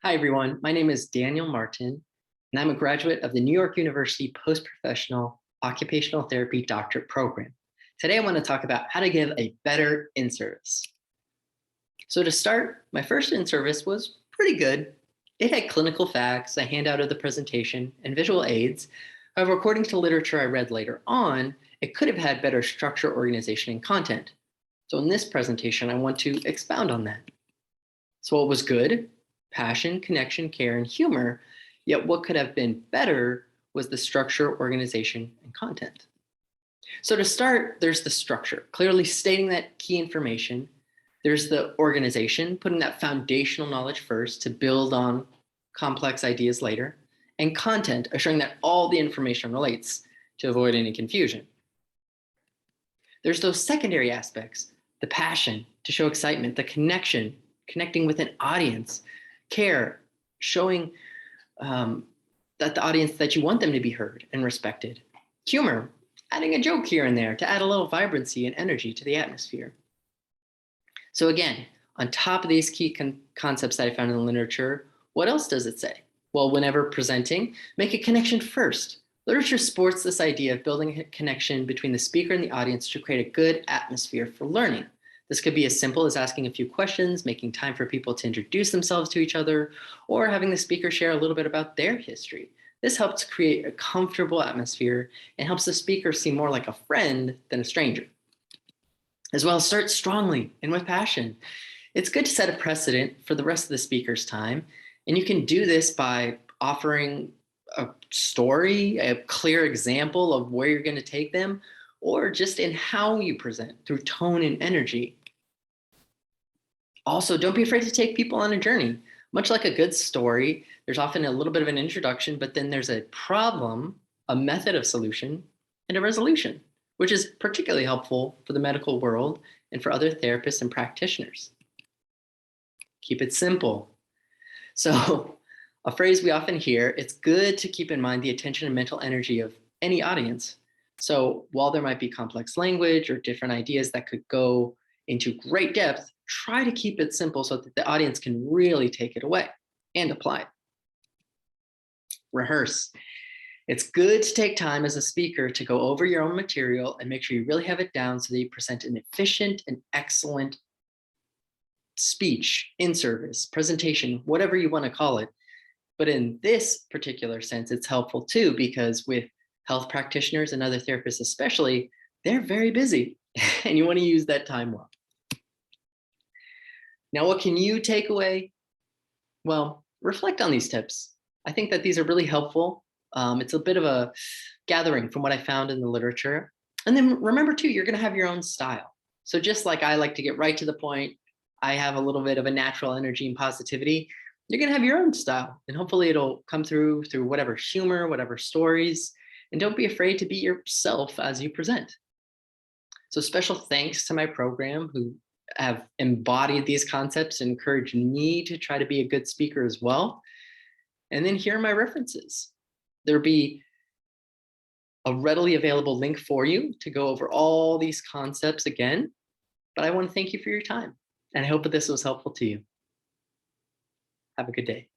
Hi, everyone. My name is Daniel Martin, and I'm a graduate of the New York University Post-Professional Occupational Therapy Doctorate Program. Today, I want to talk about how to give a better in-service. So to start, my first in-service was pretty good. It had clinical facts, a handout of the presentation, and visual aids. However, according to literature I read later on, it could have had better structure, organization, and content. So in this presentation, I want to expound on that. So what was good? Passion, connection, care, and humor. Yet what could have been better was the structure, organization, and content. So to start, there's the structure, clearly stating that key information. There's the organization, putting that foundational knowledge first to build on complex ideas later. And content, assuring that all the information relates to avoid any confusion. There's those secondary aspects, the passion to show excitement, the connection, connecting with an audience, care, showing that the audience that you want them to be heard and respected. Humor, adding a joke here and there to add a little vibrancy and energy to the atmosphere. So again, on top of these key concepts that I found in the literature, what else does it say? Well, whenever presenting, make a connection first. Literature supports this idea of building a connection between the speaker and the audience to create a good atmosphere for learning. This could be as simple as asking a few questions, making time for people to introduce themselves to each other, or having the speaker share a little bit about their history. This helps create a comfortable atmosphere and helps the speaker seem more like a friend than a stranger. As well, start strongly and with passion. It's good to set a precedent for the rest of the speaker's time, and you can do this by offering a story, a clear example of where you're going to take them, or just in how you present through tone and energy. Also, don't be afraid to take people on a journey. Much like a good story, there's often a little bit of an introduction, but then there's a problem, a method of solution, and a resolution, which is particularly helpful for the medical world and for other therapists and practitioners. Keep it simple. So, a phrase we often hear, it's good to keep in mind the attention and mental energy of any audience. So while there might be complex language or different ideas that could go into great depth, try to keep it simple so that the audience can really take it away and apply it. Rehearse. It's good to take time as a speaker to go over your own material and make sure you really have it down so that you present an efficient and excellent speech, in-service, presentation, whatever you want to call it. But in this particular sense, it's helpful too, because with health practitioners and other therapists especially, they're very busy and you want to use that time well. Now, what can you take away? Well, reflect on these tips. I think that these are really helpful. It's a bit of a gathering from what I found in the literature. And then remember too, you're going to have your own style. So just like I like to get right to the point, I have a little bit of a natural energy and positivity. You're going to have your own style, and hopefully it'll come through whatever humor, whatever stories, and don't be afraid to be yourself as you present. So special thanks to my program who have embodied these concepts and encouraged me to try to be a good speaker as well. And then here are my references. There'll be a readily available link for you to go over all these concepts again. But I want to thank you for your time, and I hope that this was helpful to you. Have a good day.